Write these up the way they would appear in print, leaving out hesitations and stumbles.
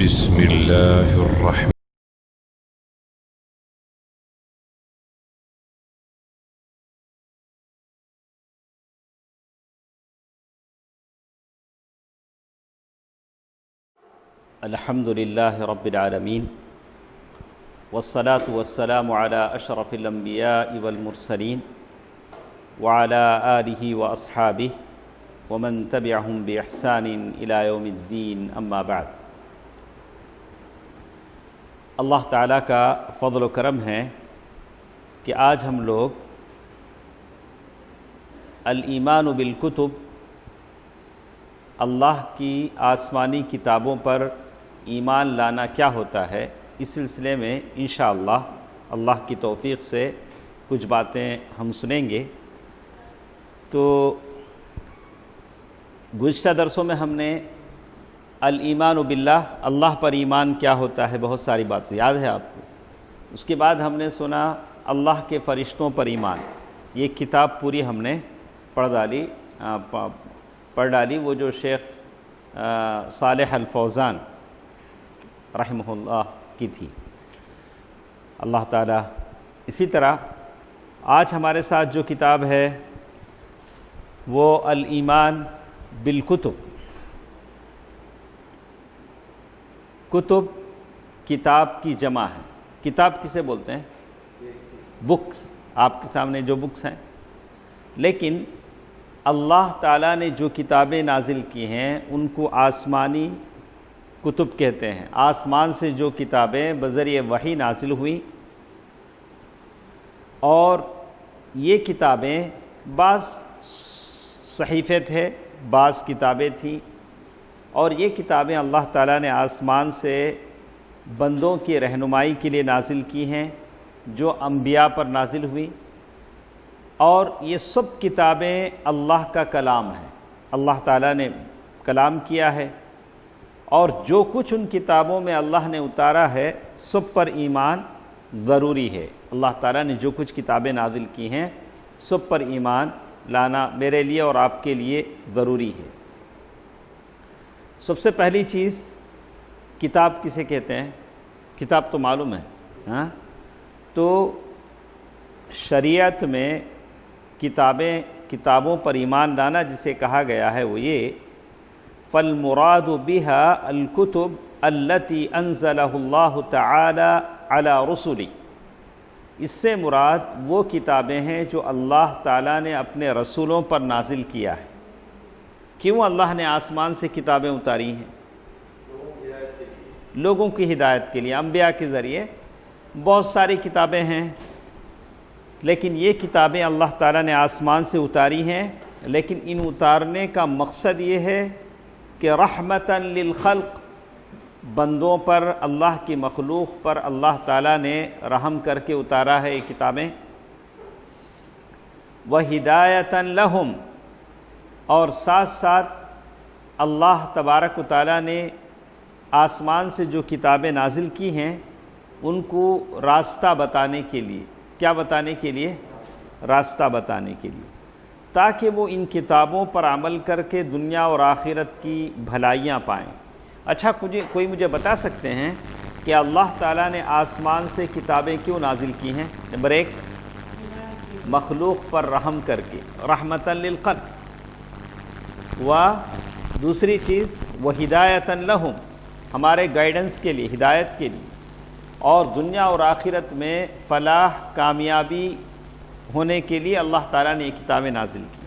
بسم الله الرحمن الحمد لله رب العالمين والصلاة والسلام على أشرف الأنبياء والمرسلين وعلى آله وأصحابه ومن تبعهم بإحسان إلى يوم الدين أما بعد۔ اللہ تعالیٰ کا فضل و کرم ہے کہ آج ہم لوگ الایمان بالکتب، اللہ کی آسمانی کتابوں پر ایمان لانا کیا ہوتا ہے، اس سلسلے میں انشاءاللہ اللہ کی توفیق سے کچھ باتیں ہم سنیں گے۔ تو گزشتہ درسوں میں ہم نے الایمان باللہ، اللہ پر ایمان کیا ہوتا ہے، بہت ساری باتیں یاد ہے آپ کو۔ اس کے بعد ہم نے سنا اللہ کے فرشتوں پر ایمان، یہ کتاب پوری ہم نے پڑھ ڈالی، وہ جو شیخ صالح الفوزان رحمہ اللہ کی تھی، اللہ تعالی۔ اسی طرح آج ہمارے ساتھ جو کتاب ہے وہ الایمان بالکتب۔ کتب کتاب کی جمع ہے۔ کتاب کسے بولتے ہیں؟ بکس، آپ کے سامنے جو بکس ہیں۔ لیکن اللہ تعالیٰ نے جو کتابیں نازل کی ہیں ان کو آسمانی کتب کہتے ہیں۔ آسمان سے جو کتابیں بذریعہ وحی نازل ہوئیں، اور یہ کتابیں بعض صحیفے تھے، بعض کتابیں تھیں، اور یہ کتابیں اللہ تعالیٰ نے آسمان سے بندوں کی رہنمائی کے لیے نازل کی ہیں، جو انبیاء پر نازل ہوئی، اور یہ سب کتابیں اللہ کا کلام ہے، اللہ تعالیٰ نے کلام کیا ہے، اور جو کچھ ان کتابوں میں اللہ نے اتارا ہے سب پر ایمان ضروری ہے۔ اللہ تعالیٰ نے جو کچھ کتابیں نازل کی ہیں سب پر ایمان لانا میرے لیے اور آپ کے لیے ضروری ہے۔ سب سے پہلی چیز، کتاب کسے کہتے ہیں؟ کتاب تو معلوم ہے، ہاں؟ تو شریعت میں کتابوں پر ایمان لانا جسے کہا گیا ہے وہ یہ، فالمراد بها الکتب التي انزلہ اللہ تعالی علی رسلہ، اس سے مراد وہ کتابیں ہیں جو اللہ تعالیٰ نے اپنے رسولوں پر نازل کیا ہے۔ کیوں اللہ نے آسمان سے کتابیں اتاری ہیں؟ لوگوں کی ہدایت کے لیے۔ انبیاء کے ذریعے بہت ساری کتابیں ہیں، لیکن یہ کتابیں اللہ تعالیٰ نے آسمان سے اتاری ہیں، لیکن ان اتارنے کا مقصد یہ ہے کہ رحمتاً للخلق، بندوں پر، اللہ کی مخلوق پر اللہ تعالیٰ نے رحم کر کے اتارا ہے یہ کتابیں، وہدایتاً لہم، اور ساتھ ساتھ اللہ تبارک و تعالیٰ نے آسمان سے جو کتابیں نازل کی ہیں ان کو راستہ بتانے کے لیے۔ کیا بتانے کے لیے؟ راستہ بتانے کے لیے، تاکہ وہ ان کتابوں پر عمل کر کے دنیا اور آخرت کی بھلائیاں پائیں۔ اچھا، کوئی مجھے بتا سکتے ہیں کہ اللہ تعالیٰ نے آسمان سے کتابیں کیوں نازل کی ہیں؟ نمبر 1، مخلوق پر رحم کر کے، رحمتاً للخلق، و دوسری چیز وہدایتاً لہم، ہمارے گائیڈنس کے لیے، ہدایت کے لیے، اور دنیا اور آخرت میں فلاح، کامیابی ہونے کے لیے اللہ تعالیٰ نے یہ کتابیں نازل کی۔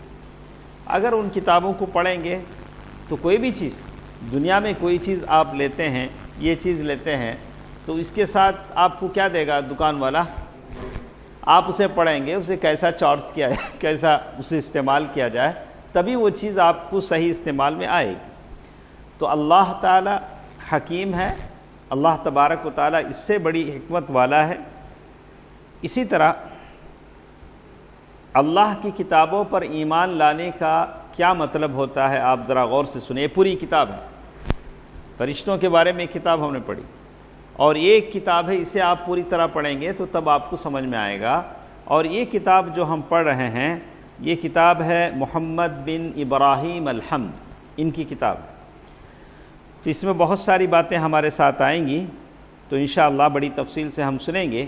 اگر ان کتابوں کو پڑھیں گے تو کوئی بھی چیز، دنیا میں کوئی چیز آپ لیتے ہیں، یہ چیز لیتے ہیں، تو اس کے ساتھ آپ کو کیا دے گا دکان والا؟ آپ اسے پڑھیں گے، اسے کیسا چارج کیا جائے، کیسا اسے استعمال کیا جائے، تبھی وہ چیز آپ کو صحیح استعمال میں آئے گی۔ تو اللہ تعالیٰ حکیم ہے، اللہ تبارک و تعالیٰ اس سے بڑی حکمت والا ہے۔ اسی طرح اللہ کی کتابوں پر ایمان لانے کا کیا مطلب ہوتا ہے، آپ ذرا غور سے سنیں۔ پوری کتاب ہے، فرشتوں کے بارے میں کتاب ہم نے پڑھی، اور یہ ایک کتاب ہے، اسے آپ پوری طرح پڑھیں گے تو تب آپ کو سمجھ میں آئے گا۔ اور یہ کتاب جو ہم پڑھ رہے ہیں، یہ کتاب ہے محمد بن ابراہیم الحمد، ان کی کتاب ہے۔ تو اس میں بہت ساری باتیں ہمارے ساتھ آئیں گی، تو انشاءاللہ بڑی تفصیل سے ہم سنیں گے۔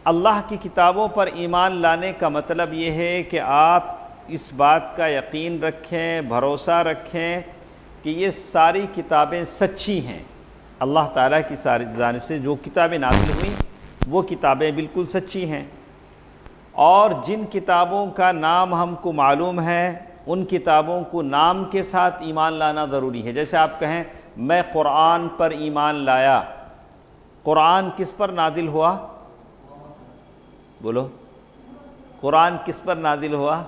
اللہ کی کتابوں پر ایمان لانے کا مطلب یہ ہے کہ آپ اس بات کا یقین رکھیں، بھروسہ رکھیں کہ یہ ساری کتابیں سچی ہیں۔ اللہ تعالیٰ کی ساری جانب سے جو کتابیں نازل ہوئیں وہ کتابیں بالکل سچی ہیں، اور جن کتابوں کا نام ہم کو معلوم ہے ان کتابوں کو نام کے ساتھ ایمان لانا ضروری ہے۔ جیسے آپ کہیں میں قرآن پر ایمان لایا، قرآن کس پر نازل ہوا؟ بولو، قرآن کس پر نازل ہوا؟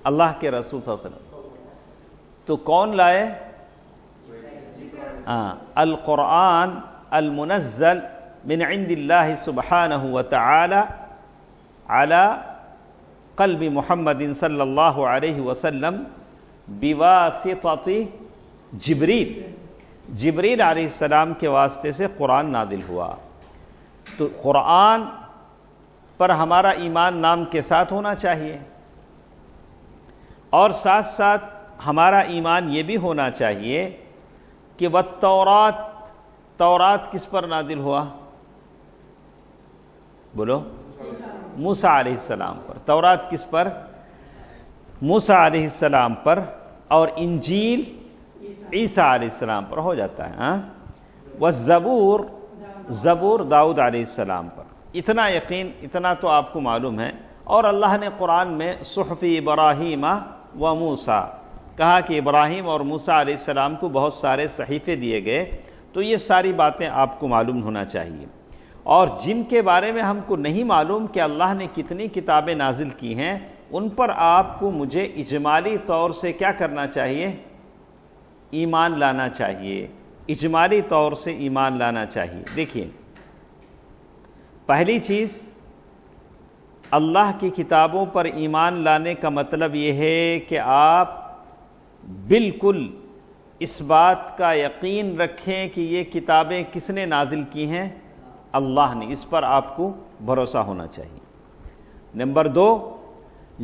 اللہ کے رسول صلی اللہ علیہ وسلم۔ تو کون لائے؟ القرآن المنزل من عند اللہ سبحانہ وتعالی علی قلب محمد صلی اللہ علیہ وسلم بواسطۃ جبریل علیہ السلام کے واسطے سے قرآن نازل ہوا۔ تو قرآن پر ہمارا ایمان نام کے ساتھ ہونا چاہیے، اور ساتھ ساتھ ہمارا ایمان یہ بھی ہونا چاہیے کہ تورات کس پر نازل ہوا؟ بولو، موسیٰ علیہ السلام پر۔ تورات کس پر؟ موسیٰ علیہ السلام پر، اور انجیل عیسیٰ علیہ السلام پر ہو جاتا ہے۔ زبور داؤد علیہ السلام پر۔ اتنا یقین، اتنا تو آپ کو معلوم ہے۔ اور اللہ نے قرآن میں صحف ابراہیم و موسیٰ کہا کہ ابراہیم اور موسیٰ علیہ السلام کو بہت سارے صحیفے دیے گئے، تو یہ ساری باتیں آپ کو معلوم ہونا چاہیے۔ اور جن کے بارے میں ہم کو نہیں معلوم کہ اللہ نے کتنی کتابیں نازل کی ہیں، ان پر آپ کو مجھے اجمالی طور سے کیا کرنا چاہیے؟ ایمان لانا چاہیے، اجمالی طور سے ایمان لانا چاہیے۔ دیکھیے، پہلی چیز، اللہ کی کتابوں پر ایمان لانے کا مطلب یہ ہے کہ آپ بالکل اس بات کا یقین رکھیں کہ یہ کتابیں کس نے نازل کی ہیں؟ اللہ نے۔ اس پر آپ کو بھروسہ ہونا چاہیے۔ نمبر 2،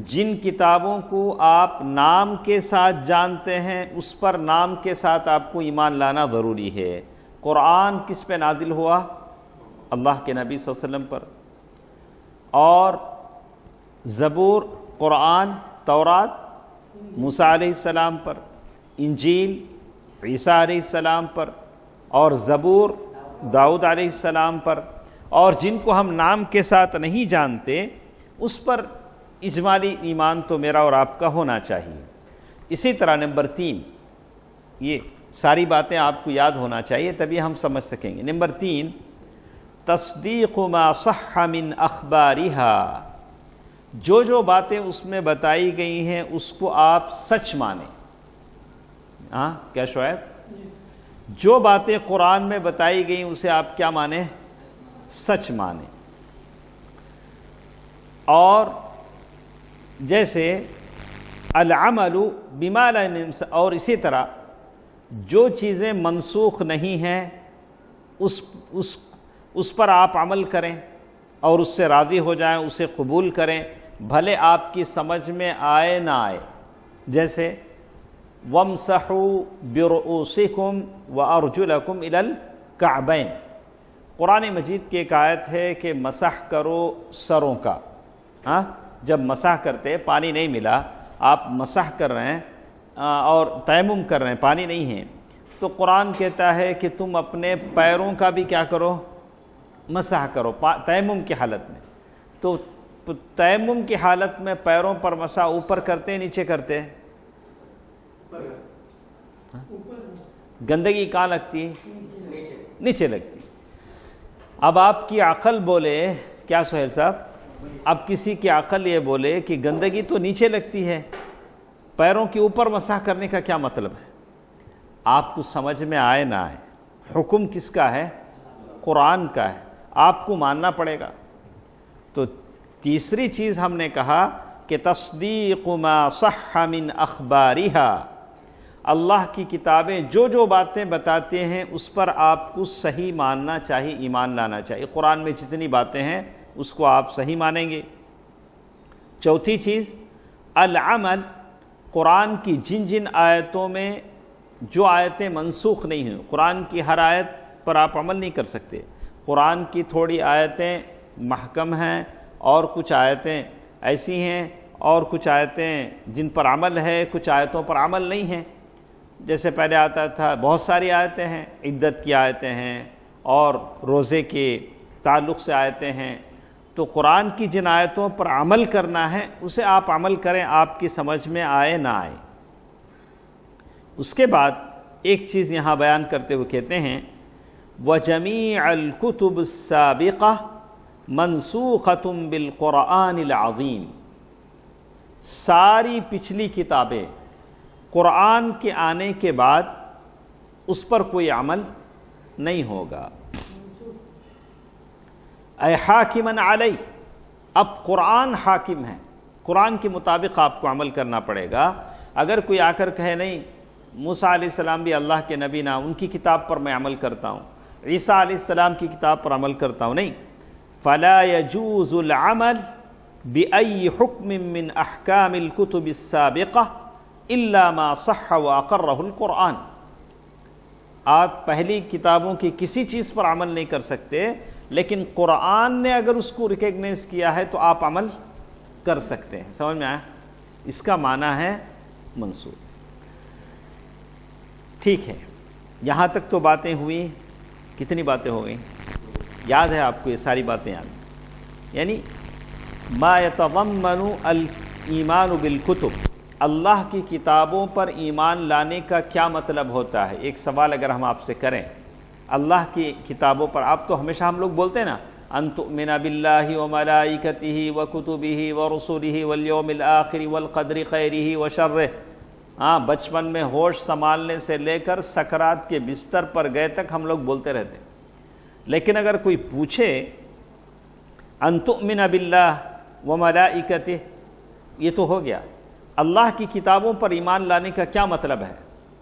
جن کتابوں کو آپ نام کے ساتھ جانتے ہیں اس پر نام کے ساتھ آپ کو ایمان لانا ضروری ہے۔ قرآن کس پہ نازل ہوا؟ اللہ کے نبی صلی اللہ علیہ وسلم پر۔ اور زبور، قرآن، تورات موسیٰ علیہ السلام پر، انجیل عیسیٰ علیہ السلام پر، اور زبور داؤد علیہ السلام پر۔ اور جن کو ہم نام کے ساتھ نہیں جانتے اس پر اجمالی ایمان تو میرا اور آپ کا ہونا چاہیے۔ اسی طرح نمبر 3، یہ ساری باتیں آپ کو یاد ہونا چاہیے تبھی ہم سمجھ سکیں گے۔ نمبر 3، تصدیق ما صح من اخبارها، جو باتیں اس میں بتائی گئی ہیں اس کو آپ سچ مانیں۔ کیا شعیب؟ جو باتیں قرآن میں بتائی گئیں اسے آپ کیا مانیں؟ سچ مانیں۔ اور جیسے العمل بما لم ينسخ، اور اسی طرح جو چیزیں منسوخ نہیں ہیں اس پر آپ عمل کریں اور اس سے راضی ہو جائیں، اسے قبول کریں، بھلے آپ کی سمجھ میں آئے نہ آئے۔ جیسے وَامْسَحُوا بِرُؤُوسِكُمْ وَأَرْجُلَكُمْ إِلَى الْكَعْبَيْنِ، قرآن مجید کی ایک آیت ہے کہ مسح کرو سروں کا۔ جب مسح کرتے، پانی نہیں ملا، آپ مسح کر رہے ہیں اور تیمم کر رہے ہیں، پانی نہیں ہے، تو قرآن کہتا ہے کہ تم اپنے پیروں کا بھی کیا کرو؟ مسح کرو، تیمم کی حالت میں۔ تو تیمم کی حالت میں پیروں پر مسح اوپر کرتے نیچے کرتے؟ گندگی کہاں لگتی ہے؟ نیچے لگتی۔ اب آپ کی عقل بولے، کیا سہیل صاحب؟ اب کسی کی عقل یہ بولے کہ گندگی تو نیچے لگتی ہے، پیروں کے اوپر مسح کرنے کا کیا مطلب ہے؟ آپ کو سمجھ میں آئے نہ آئے، حکم کس کا ہے؟ قرآن کا ہے، آپ کو ماننا پڑے گا۔ تو تیسری چیز ہم نے کہا کہ تصدیق ما صح من اخبارها، اللہ کی کتابیں جو باتیں بتاتے ہیں اس پر آپ کو صحیح ماننا چاہیے، ایمان لانا چاہیے۔ قرآن میں جتنی باتیں ہیں اس کو آپ صحیح مانیں گے۔ چوتھی چیز، العمل، قرآن کی جن آیتوں میں جو آیتیں منسوخ نہیں ہیں، قرآن کی ہر آیت پر آپ عمل نہیں کر سکتے، قرآن کی تھوڑی آیتیں محکم ہیں اور کچھ آیتیں ایسی ہیں اور کچھ آیتیں جن پر عمل ہے، کچھ آیتوں پر عمل نہیں ہے۔ جیسے پہلے آتا تھا بہت ساری آیتیں ہیں، عدت کی آیتیں ہیں اور روزے کے تعلق سے آیتیں ہیں، تو قرآن کی جن آیتوں پر عمل کرنا ہے اسے آپ عمل کریں، آپ کی سمجھ میں آئے نہ آئے۔ اس کے بعد ایک چیز یہاں بیان کرتے ہوئے کہتے ہیں وَجَمِيعَ الْكُتُبِ السَّابِقَةِ مَنْسُوخَةٌ بِالْقُرْآنِ الْعَظِيمِ، ساری پچھلی کتابیں قرآن کے آنے کے بعد اس پر کوئی عمل نہیں ہوگا۔ اے حاکمن علیہ، اب قرآن حاکم ہے، قرآن کے مطابق آپ کو عمل کرنا پڑے گا۔ اگر کوئی آ کر کہے نہیں موسیٰ علیہ السلام بھی اللہ کے نبی نہ، ان کی کتاب پر میں عمل کرتا ہوں، عیسیٰ علیہ السلام کی کتاب پر عمل کرتا ہوں، نہیں، فلا يجوز العمل بأي حكم من احکام الكتب السابقہ الا ما صح واقرہ القرآن، آپ پہلی کتابوں کی کسی چیز پر عمل نہیں کر سکتے، لیکن قرآن نے اگر اس کو ریکگنائز کیا ہے تو آپ عمل کر سکتے ہیں۔ سمجھ میں آیا؟ اس کا معنی ہے منسوخ۔ ٹھیک ہے، یہاں تک تو باتیں ہوئی، کتنی باتیں ہو گئیں؟ یاد ہے آپ کو یہ ساری باتیں یاد؟ یعنی ما یتضمن الایمان بالکتب، اللہ کی کتابوں پر ایمان لانے کا کیا مطلب ہوتا ہے؟ ایک سوال اگر ہم آپ سے کریں، اللہ کی کتابوں پر، آپ تو ہمیشہ ہم لوگ بولتے ہیں نا ان تؤمن باللہ وملائکتہ وکتبہ ورسلہ والیوم الآخر والقدر خیرہ وشرہ، ہاں بچپن میں ہوش سنبھالنے سے لے کر سکرات کے بستر پر گئے تک ہم لوگ بولتے رہتے ہیں۔ لیکن اگر کوئی پوچھے ان تؤمن باللہ وملائکتہ، یہ تو ہو گیا، اللہ کی کتابوں پر ایمان لانے کا کیا مطلب ہے؟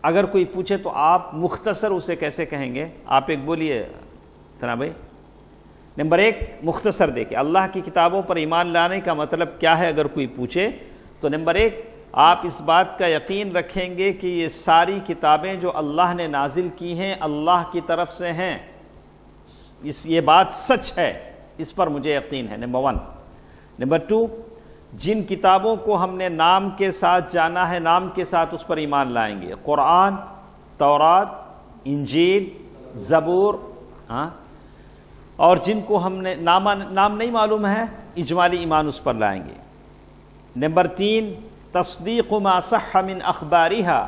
اگر کوئی پوچھے تو آپ مختصر اسے کیسے کہیں گے؟ آپ ایک بولیے تنا بھائی۔ نمبر ایک مختصر دیکھیں اللہ کی کتابوں پر ایمان لانے کا مطلب کیا ہے؟ اگر کوئی پوچھے تو نمبر ایک آپ اس بات کا یقین رکھیں گے کہ یہ ساری کتابیں جو اللہ نے نازل کی ہیں اللہ کی طرف سے ہیں، یہ بات سچ ہے، اس پر مجھے یقین ہے، نمبر ون۔ نمبر ٹو، جن کتابوں کو ہم نے نام کے ساتھ جانا ہے نام کے ساتھ اس پر ایمان لائیں گے، قرآن، تورات، انجیل، زبور، ہاں، اور جن کو ہم نے نام نہیں معلوم ہے اجمالی ایمان اس پر لائیں گے۔ نمبر تین، تصدیق ما صح من اخبارہا،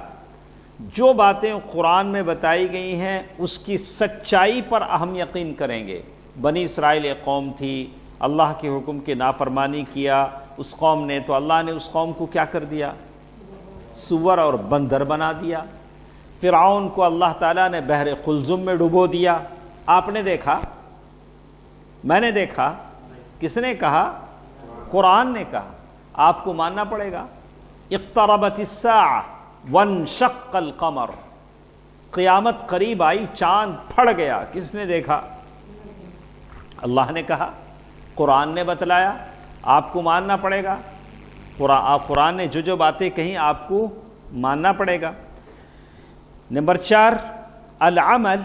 جو باتیں قرآن میں بتائی گئی ہیں اس کی سچائی پر ہم یقین کریں گے۔ بنی اسرائیل ایک قوم تھی، اللہ کے حکم کی نافرمانی کیا اس قوم نے، تو اللہ نے اس قوم کو کیا کر دیا؟ سور اور بندر بنا دیا۔ فرعون کو اللہ تعالیٰ نے بحر قلزم میں ڈبو دیا۔ آپ نے دیکھا، میں نے دیکھا، کس نے کہا؟ قرآن نے کہا، آپ کو ماننا پڑے گا۔ اقتربت الساعہ وانشق القمر، قیامت قریب آئی، چاند پھڑ گیا، کس نے دیکھا؟ اللہ نے کہا، قرآن نے بتلایا، آپ کو ماننا پڑے گا۔ قرآن نے جو باتیں کہیں آپ کو ماننا پڑے گا۔ نمبر چار، العمل،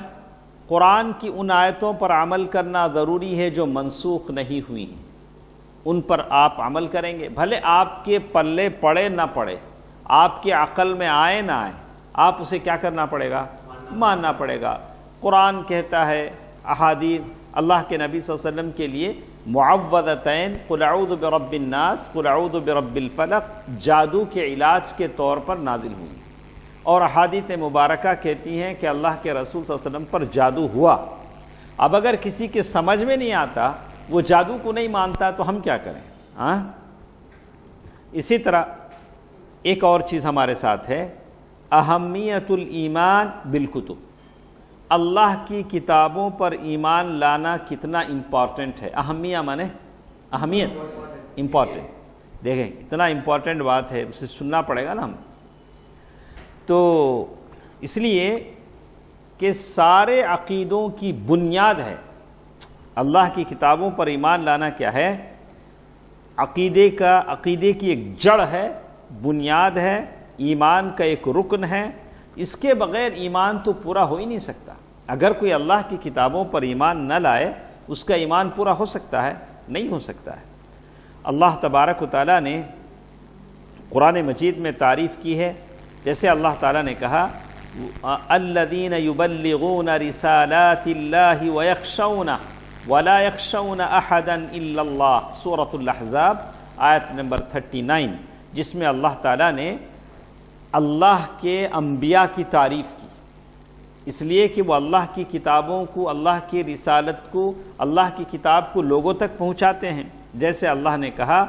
قرآن کی ان آیتوں پر عمل کرنا ضروری ہے جو منسوخ نہیں ہوئی ہیں، ان پر آپ عمل کریں گے، بھلے آپ کے پلے پڑے نہ پڑے، آپ کے عقل میں آئے نہ آئے، آپ اسے کیا کرنا پڑے گا؟ ماننا پڑے گا۔ قرآن کہتا ہے، احادیث اللہ کے نبی صلی اللہ علیہ وسلم کے لیے معوذتین، قل اعوذ برب الناس، قل اعوذ برب الفلق، جادو کے علاج کے طور پر نازل ہوئی، اور احادیث مبارکہ کہتی ہیں کہ اللہ کے رسول صلی اللہ علیہ وسلم پر جادو ہوا۔ اب اگر کسی کے سمجھ میں نہیں آتا، وہ جادو کو نہیں مانتا، تو ہم کیا کریں؟ ہاں، اسی طرح ایک اور چیز ہمارے ساتھ ہے، اہمیت الایمان بالکتب، اللہ کی کتابوں پر ایمان لانا کتنا امپورٹنٹ ہے۔ اہمیہ مانے اہمیت، امپورٹنٹ، دیکھیں اتنا امپورٹنٹ بات ہے، اسے سننا پڑے گا نا ہم۔ تو اس لیے کہ سارے عقیدوں کی بنیاد ہے، اللہ کی کتابوں پر ایمان لانا کیا ہے؟ عقیدے کی ایک جڑ ہے، بنیاد ہے، ایمان کا ایک رکن ہے۔ اس کے بغیر ایمان تو پورا ہو ہی نہیں سکتا۔ اگر کوئی اللہ کی کتابوں پر ایمان نہ لائے اس کا ایمان پورا ہو سکتا ہے؟ نہیں ہو سکتا ہے۔ اللہ تبارک و تعالیٰ نے قرآن مجید میں تعریف کی ہے، جیسے اللہ تعالیٰ نے کہا الذین یبلغون رسالات اللہ ویخشون ولا یخشون احدا الا اللہ، سورۃ الاحزاب آیت نمبر 39، جس میں اللہ تعالیٰ نے اللہ کے انبیاء کی تعریف کی، اس لیے کہ وہ اللہ کی کتابوں کو، اللہ کی رسالت کو، اللہ کی کتاب کو لوگوں تک پہنچاتے ہیں۔ جیسے اللہ نے کہا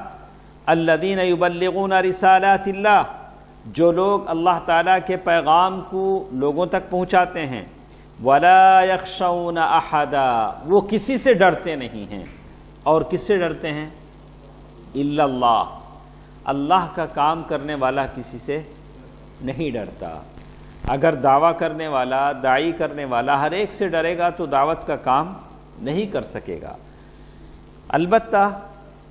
الذین یبلغون رسالات اللہ، جو لوگ اللہ تعالیٰ کے پیغام کو لوگوں تک پہنچاتے ہیں، ولا یخشون احدا، وہ کسی سے ڈرتے نہیں ہیں۔ اور کس سے ڈرتے ہیں؟ الا اللہ، اللہ کا کام کرنے والا کسی سے نہیں ڈرتا۔ اگر دعویٰ کرنے والا، داعی کرنے والا ہر ایک سے ڈرے گا تو دعوت کا کام نہیں کر سکے گا۔ البتہ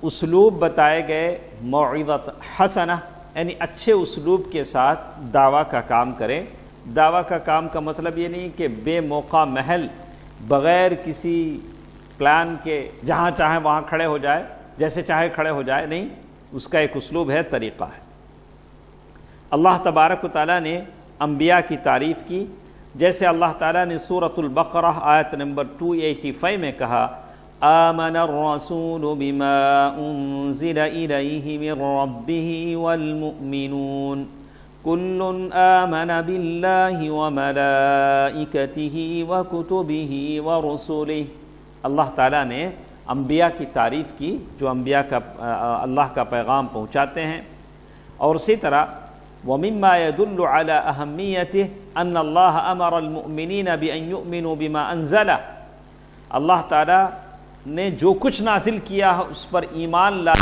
اسلوب بتائے گئے موعظۃ حسنہ، یعنی اچھے اسلوب کے ساتھ دعویٰ کا کام کریں۔ دعویٰ کا کام کا مطلب یہ نہیں کہ بے موقع محل بغیر کسی پلان کے جہاں چاہے وہاں کھڑے ہو جائے، جیسے چاہے کھڑے ہو جائے، نہیں، اس کا ایک اسلوب ہے، طریقہ ہے۔ اللہ تبارک و تعالیٰ نے انبیاء کی تعریف کی، جیسے اللہ تعالیٰ نے سورۃ البقرہ آیت نمبر 285 میں کہا آمن الرسول بما انزل الیہ من ربہ والمؤمنون کل آمن باللہ وملائکتہ وکتبہ ورسلہ۔ اللہ تعالیٰ نے انبیاء کی تعریف کی جو انبیاء کا اللہ کا پیغام پہنچاتے ہیں، اور اسی طرح ومما يدل على اہمیتہ ان اللہ امر المؤمنین بان یؤمنوا بما انزل، اللہ تعالیٰ نے جو کچھ نازل کیا ہے اس پر ایمان لا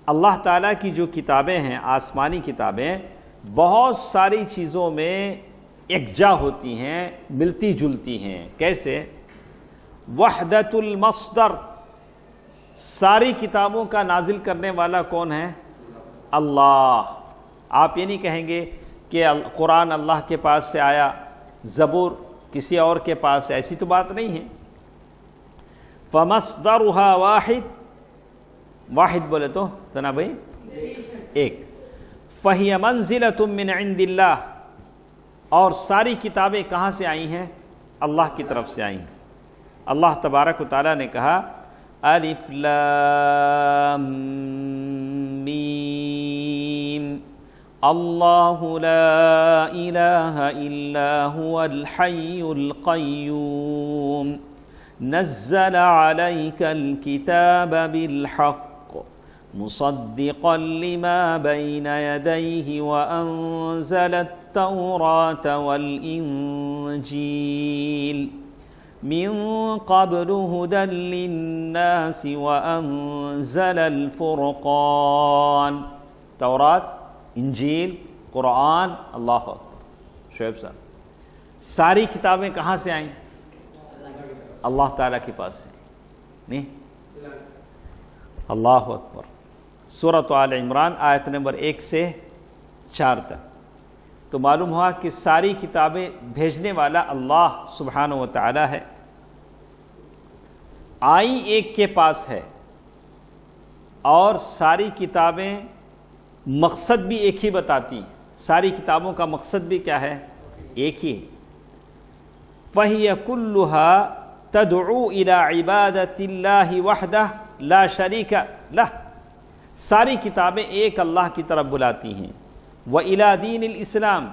اللہ تعالیٰ کی جو کتابیں ہیں، آسمانی کتابیں، بہت ساری چیزوں میں یکجا ہوتی ہیں، ملتی جلتی ہیں۔ کیسے؟ وحدت المصدر، ساری کتابوں کا نازل کرنے والا کون ہے؟ اللہ۔ آپ یہ نہیں کہیں گے کہ قرآن اللہ کے پاس سے آیا، زبور کسی اور کے پاس سے، ایسی تو بات نہیں ہے۔ فمصدرها واحد، واحد بولے تو ثنا بھائی ایک، فہی منزلۃ من عند اللہ، اور ساری کتابیں کہاں سے آئی ہیں؟ اللہ کی طرف سے آئی ہیں۔ اللہ تبارک و تعالیٰ نے کہا الف لام میم اللہ لا الہ الا هو الحی القیوم نزل علیک الکتاب بالحق مصدقا لما بین یدیہ وانزل التوراۃ والانجیل من قبل هدى للناس وانزل الفرقان۔ تورات، انجیل، قرآن، اللہ اکبر۔ شعیب صاحب، ساری کتابیں کہاں سے آئیں؟ اللہ تعالیٰ کے پاس سے نہیں؟ اللہ اکبر۔ سورۃ آل عمران آیت نمبر 1 سے 4 تک تو معلوم ہوا کہ ساری کتابیں بھیجنے والا اللہ سبحانہ و تعالیٰ ہے۔ آئی ایک کے پاس ہے، اور ساری کتابیں مقصد بھی ایک ہی بتاتی ہیں۔ ساری کتابوں کا مقصد بھی کیا ہے؟ ایک ہی ہے۔ فَهِيَ كُلُّهَا تَدْعُو إِلَىٰ عِبَادَةِ اللَّهِ وَحْدَهُ لَا شَرِيكَ لَهُ، ساری کتابیں ایک اللہ کی طرف بلاتی ہیں۔ وَإِلَىٰ دِينِ الْإِسْلَامِ،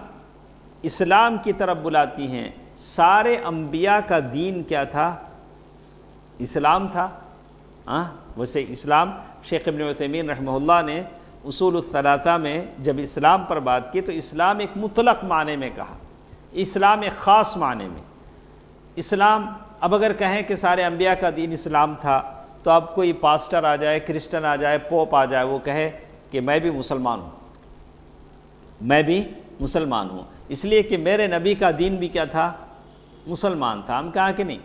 اسلام کی طرف بلاتی ہیں۔ سارے انبیاء کا دین کیا تھا؟ اسلام تھا۔ ویسے اسلام، شیخ ابن عثیمین رحمہ اللہ نے اصول الثلاثہ میں جب اسلام پر بات کی تو اسلام ایک مطلق معنی میں کہا، اسلام ایک خاص معنی میں۔ اسلام، اب اگر کہیں کہ سارے انبیاء کا دین اسلام تھا تو اب کوئی پاسٹر آ جائے، کرسچن آ جائے، پوپ آ جائے، وہ کہے کہ میں بھی مسلمان ہوں، میں بھی مسلمان ہوں، اس لیے کہ میرے نبی کا دین بھی کیا تھا؟ مسلمان تھا۔ ہم کہا کہ نہیں،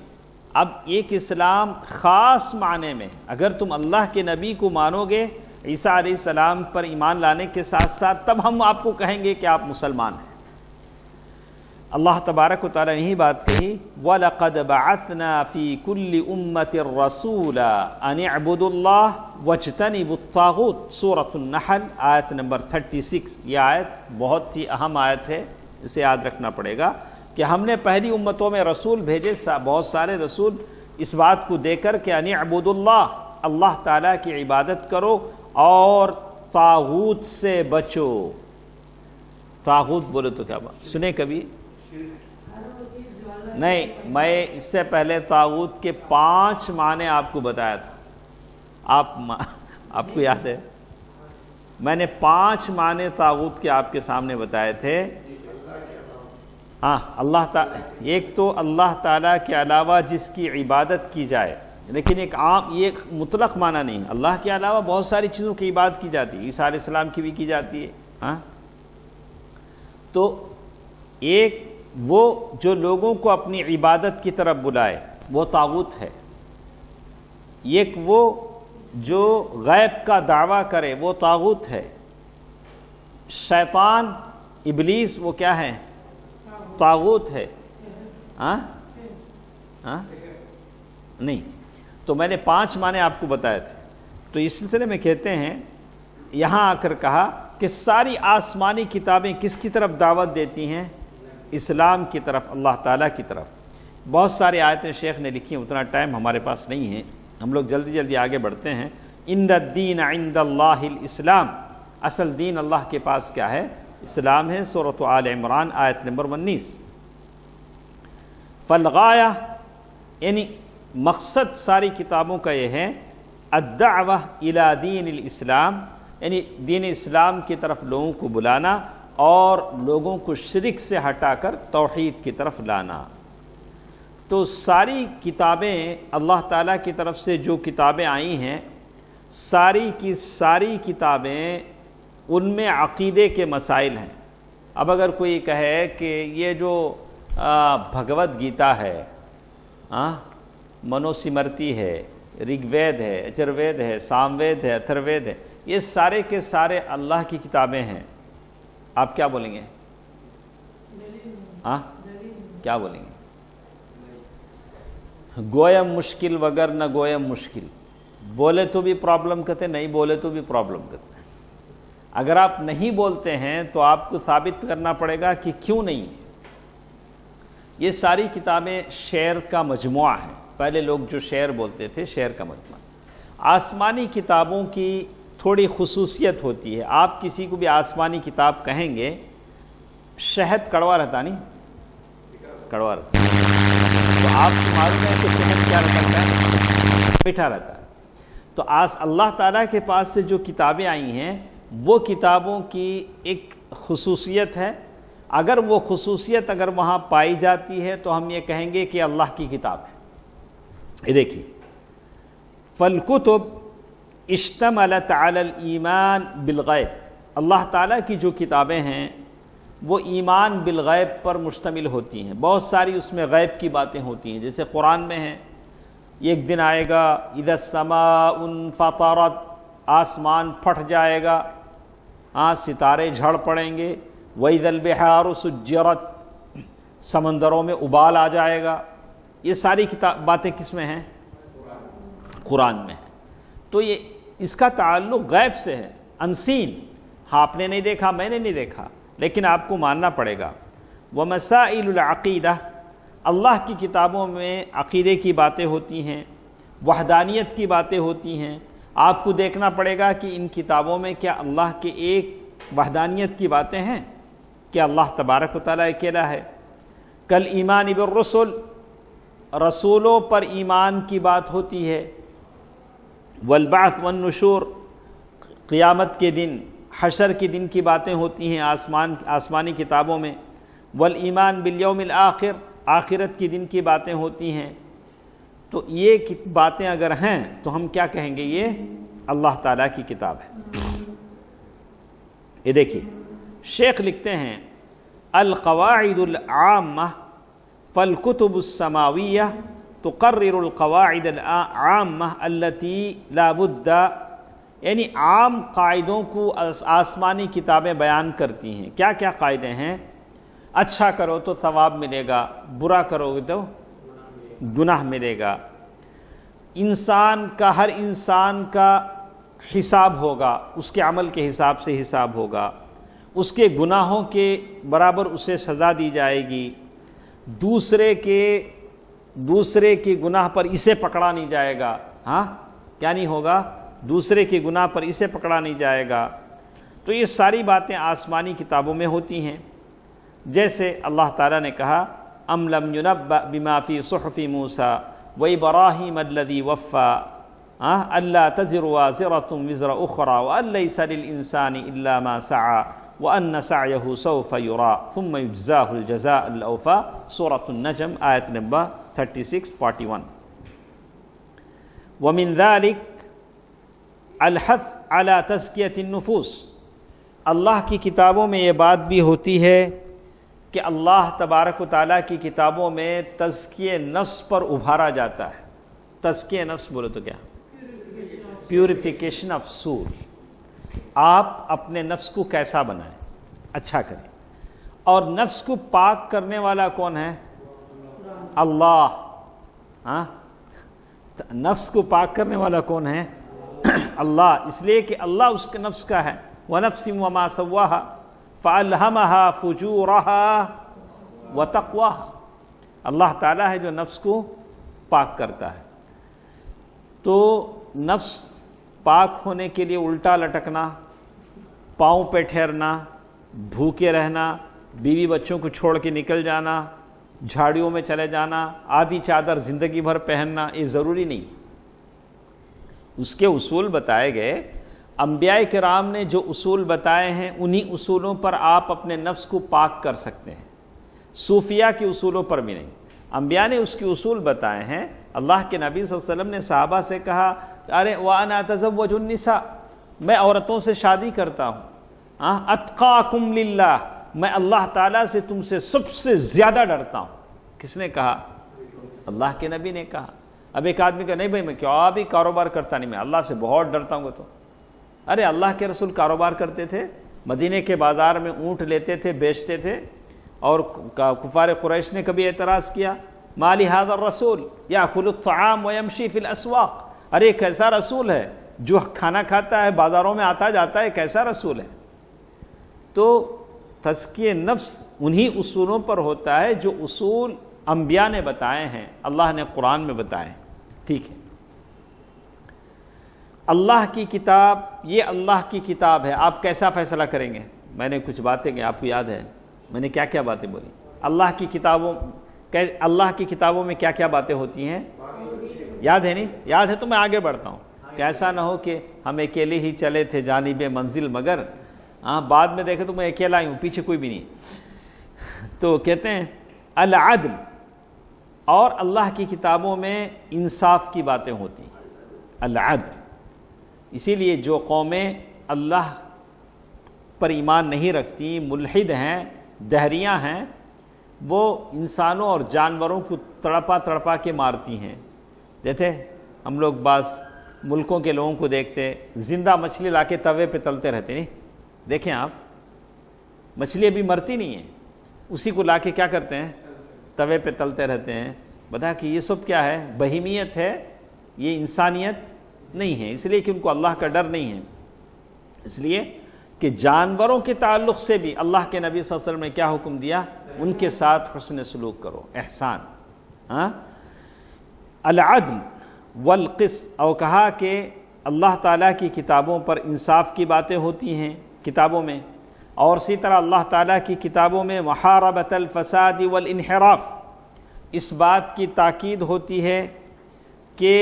اب ایک اسلام خاص معنی میں، اگر تم اللہ کے نبی کو مانو گے عیسیٰ علیہ السلام پر ایمان لانے کے ساتھ ساتھ، تب ہم آپ کو کہیں گے کہ آپ مسلمان ہیں۔ اللہ تبارک و تعالیٰ نے یہی بات کہی وَلَقَدْ بَعَثْنَا فِي كُلِّ أُمَّةٍ رَسُولًا أَنِ اعْبُدُوا اللَّهَ وَاجْتَنِبُوا الطَّاغُوتَ، سورۃ النحل آیت نمبر 36۔ یہ آیت بہت ہی اہم آیت ہے، اسے یاد رکھنا پڑے گا کہ ہم نے پہلی امتوں میں رسول بھیجے، بہت سارے رسول اس بات کو دے کر کہ ان اعبدوا اللہ، اللہ تعالیٰ کی عبادت کرو اور طاغوت سے بچو۔ طاغوت بولے تو کیا بات سنے کبھی؟ نہیں، میں اس سے پہلے طاغوت کے 5 معنی آپ کو بتایا تھا، آپ کو یاد ہے؟ میں نے 5 معنی طاغوت کے آپ کے سامنے بتائے تھے۔ ہاں، اللہ تعالیٰ، ایک تو اللہ تعالیٰ کے علاوہ جس کی عبادت کی جائے، لیکن ایک عام، یہ ایک مطلق معنی نہیں، اللہ کے علاوہ بہت ساری چیزوں کی عبادت کی جاتی ہے، عیسیٰ علیہ السلام کی بھی کی جاتی ہے۔ ہاں، تو ایک وہ جو لوگوں کو اپنی عبادت کی طرف بلائے وہ طاغوت ہے، ایک وہ جو غیب کا دعویٰ کرے وہ طاغوت ہے۔ شیطان، ابلیس، وہ کیا ہے؟ طاغوت ہے۔ نہیں، تو میں نے 5 معنی آپ کو بتائے تھے۔ تو اس سلسلے میں کہتے ہیں، یہاں آ کر کہا کہ ساری آسمانی کتابیں کس کی طرف دعوت دیتی ہیں؟ اسلام کی طرف، اللہ تعالیٰ کی طرف۔ بہت ساری آیتیں شیخ نے لکھی ہیں، اتنا ٹائم ہمارے پاس نہیں ہے، ہم لوگ جلدی جلدی آگے بڑھتے ہیں۔ ان الدین عند اللہ الاسلام، اصل دین اللہ کے پاس کیا ہے؟ اسلام ہے۔ سورۃ آل عمران آیت نمبر 19۔ فالغایہ، یعنی مقصد ساری کتابوں کا یہ ہے، الدعوہ الی دین الاسلام، یعنی دین اسلام کی طرف لوگوں کو بلانا اور لوگوں کو شرک سے ہٹا کر توحید کی طرف لانا۔ تو ساری کتابیں، اللہ تعالیٰ کی طرف سے جو کتابیں آئی ہیں، ساری کی ساری کتابیں ان میں عقیدے کے مسائل ہیں۔ اب اگر کوئی کہے کہ یہ جو بھگوت گیتا ہے، منوسمرتی ہے، رگ وید ہے، یجروید ہے، سام وید ہے، اتھر وید ہے، یہ سارے کے سارے اللہ کی کتابیں ہیں، آپ کیا بولیں گے؟ کیا بولیں گے؟ گویم مشکل وگر نہ گویم مشکل، بولے تو بھی پرابلم کرتے، نہیں بولے تو بھی پرابلم کرتے۔ اگر آپ نہیں بولتے ہیں تو آپ کو ثابت کرنا پڑے گا کہ کیوں نہیں۔ یہ ساری کتابیں شعر کا مجموعہ ہیں، پہلے لوگ جو شعر بولتے تھے شعر کا مجموعہ۔ آسمانی کتابوں کی تھوڑی خصوصیت ہوتی ہے، آپ کسی کو بھی آسمانی کتاب کہیں گے، شہد کڑوا رہتا نہیں، کڑوا رہتا، تو آپ کو معلوم ہے کہ شہد کیا رہتا ہے؟ میٹھا رہتا ہے۔ تو اللہ تعالیٰ کے پاس سے جو کتابیں آئی ہیں وہ کتابوں کی ایک خصوصیت ہے، اگر وہ خصوصیت اگر وہاں پائی جاتی ہے تو ہم یہ کہیں گے کہ اللہ کی کتاب ہے۔ یہ دیکھیے، فالکتب اشتملت علی الایمان بالغیب، اللہ تعالیٰ کی جو کتابیں ہیں وہ ایمان بالغیب پر مشتمل ہوتی ہیں، بہت ساری اس میں غیب کی باتیں ہوتی ہیں، جیسے قرآن میں ہیں ایک دن آئے گا اذا السماء انفطرت، آسمان پھٹ جائے گا، ستارے جھڑ پڑیں گے، وَإِذَا الْبِحَارُ سُجِّرَتْ، سمندروں میں ابال آ جائے گا۔ یہ ساری باتیں کس میں ہیں؟ قرآن میں ہیں۔ تو یہ اس کا تعلق غیب سے ہے، انسین، آپ نے نہیں دیکھا، میں نے نہیں دیکھا، لیکن آپ کو ماننا پڑے گا۔ وَمَسَائِلُ الْعَقِیدَہ، اللہ کی کتابوں میں عقیدے کی باتیں ہوتی ہیں، وحدانیت کی باتیں ہوتی ہیں، آپ کو دیکھنا پڑے گا کہ ان کتابوں میں کیا اللہ کے ایک وحدانیت کی باتیں ہیں کہ اللہ تبارک و تعالیٰ اکیلا ہے۔ کل ایمان بالرسل، رسولوں پر ایمان کی بات ہوتی ہے۔ والبعث والنشور، قیامت کے دن، حشر کے دن کی باتیں ہوتی ہیں آسمانی کتابوں میں۔ والایمان بالیوم الآخر، آخرت کے دن کی باتیں ہوتی ہیں۔ تو یہ باتیں اگر ہیں تو ہم کیا کہیں گے؟ یہ اللہ تعالیٰ کی کتاب ہے۔ یہ دیکھیے، شیخ لکھتے ہیں القواعد العامہ فالکتب السماویہ تقرر القواعد العامہ التي لا بد، یعنی عام قاعدوں کو آسمانی کتابیں بیان کرتی ہیں۔ کیا کیا قاعدے ہیں؟ اچھا کرو تو ثواب ملے گا، برا کرو تو گناہ ملے گا، ہر انسان کا حساب ہوگا، اس کے عمل کے حساب سے حساب ہوگا، اس کے گناہوں کے برابر اسے سزا دی جائے گی، دوسرے کے گناہ پر اسے پکڑا نہیں جائے گا۔ کیا نہیں ہوگا؟ دوسرے کے گناہ پر اسے پکڑا نہیں جائے گا۔ تو یہ ساری باتیں آسمانی کتابوں میں ہوتی ہیں۔ جیسے اللہ تعالیٰ نے کہا ام لم ينبأ بما في صحف موسیٰ وإبراہیم الذی وفى الا تزر وازرة وزر اخرى وان ليس للإنسان الا ما سعى وان سعيه سوف يرى ثم يجزاه الجزاء الأوفى، سورة النجم آیت نمبر 36-41۔ ومن ذلك الحث على تزکیۃ النفوس، اللہ کی کتابوں میں یہ بات بھی ہوتی ہے کہ اللہ تبارک و تعالیٰ کی کتابوں میں تزکیہ نفس پر ابھارا جاتا ہے۔ تزکیہ نفس بولے تو کیا؟ Purification of civil. آپ اپنے نفس کو کیسا بنائیں، اچھا کریں۔ اور نفس کو پاک کرنے والا کون ہے؟ اللہ۔ نفس کو پاک کرنے والا کون ہے؟ اللہ، اس لیے کہ اللہ اس کے نفس کا ہے۔ وَنَفْسٍ وَمَا سَوَّاهَا فَأَلْهَمَهَا فُجُورَهَا وَتَقْوَاهَا، اللہ تعالیٰ ہے جو نفس کو پاک کرتا ہے۔ تو نفس پاک ہونے کے لیے الٹا لٹکنا، پاؤں پہ ٹھہرنا، بھوکے رہنا، بیوی بچوں کو چھوڑ کے نکل جانا، جھاڑیوں میں چلے جانا، آدھی چادر زندگی بھر پہننا، یہ ضروری نہیں۔ اس کے اصول بتائے گئے، انبیاء کرام نے جو اصول بتائے ہیں انہی اصولوں پر آپ اپنے نفس کو پاک کر سکتے ہیں، صوفیہ کے اصولوں پر بھی نہیں۔ انبیاء نے اس کے اصول بتائے ہیں۔ اللہ کے نبی صلی اللہ علیہ وسلم نے صحابہ سے کہا ارے وَأَنَا أَتَزَوَّجُ النِّسَاء، میں عورتوں سے شادی کرتا ہوں، أَتْقَاكُمْ لِلَّهِ، میں اللہ تعالیٰ سے تم سے سب سے زیادہ ڈرتا ہوں۔ کس نے کہا؟ اللہ کے نبی نے کہا۔ اب ایک آدمی کہا نہیں بھائی میں کیا بھی کاروبار کرتا نہیں، میں اللہ سے بہت ڈرتا ہوں۔ تو ارے اللہ کے رسول کاروبار کرتے تھے، مدینے کے بازار میں اونٹ لیتے تھے، بیچتے تھے، اور کفار قریش نے کبھی اعتراض کیا مَا لِهَذَا الرَّسُولِ يَأْكُلُ الطَّعَامَ وَيَمْشِي فِي الْأَسْوَاقِ، ارے کیسا رسول ہے جو کھانا کھاتا ہے، بازاروں میں آتا جاتا ہے، کیسا رسول ہے؟ تو تزکیہ نفس انہی اصولوں پر ہوتا ہے جو اصول انبیاء نے بتائے ہیں، اللہ نے قرآن میں بتائے ہیں۔ ٹھیک ہے، اللہ کی کتاب، یہ اللہ کی کتاب ہے، آپ کیسا فیصلہ کریں گے؟ میں نے کچھ باتیں کہ آپ کو یاد ہے، میں نے کیا کیا باتیں بولی؟ اللہ کی کتابوں میں کیا کیا باتیں ہوتی ہیں؟ یاد ہے نہیں؟ یاد ہے تو میں آگے بڑھتا ہوں کہ ایسا نہ ہو کہ ہم اکیلے ہی چلے تھے جانب منزل، مگر بعد میں دیکھے تو میں اکیلا ہی ہوں، پیچھے کوئی بھی نہیں۔ تو کہتے ہیں العدل، اور اللہ کی کتابوں میں انصاف کی باتیں ہوتی، العدل۔ اسی لیے جو قومیں اللہ پر ایمان نہیں رکھتی، ملحد ہیں، دہریاں ہیں، وہ انسانوں اور جانوروں کو تڑپا تڑپا کے مارتی ہیں۔ دیکھتے ہم لوگ بعض ملکوں کے لوگوں کو دیکھتے زندہ مچھلی لا کے توے پہ تلتے رہتے، نہیں دیکھیں آپ، مچھلی ابھی مرتی نہیں ہے، اسی کو لا کے کیا کرتے ہیں؟ توے پہ تلتے رہتے ہیں۔ بتا کہ یہ سب کیا ہے؟ بہیمیت ہے، یہ انسانیت نہیں ہے، اس لیے کہ ان کو اللہ کا ڈر نہیں ہے۔ اس لیے کہ جانوروں کے تعلق سے بھی اللہ کے نبی صلی اللہ علیہ وسلم نے کیا حکم دیا؟ ان کے ساتھ حسن سلوک کرو، احسان۔ العدل والقسط، اور کہا کہ اللہ تعالیٰ کی کتابوں پر انصاف کی باتیں ہوتی ہیں کتابوں میں، اور اسی طرح اللہ تعالیٰ کی کتابوں میں محاربۃ الفساد والانحراف، اس بات کی تاکید ہوتی ہے کہ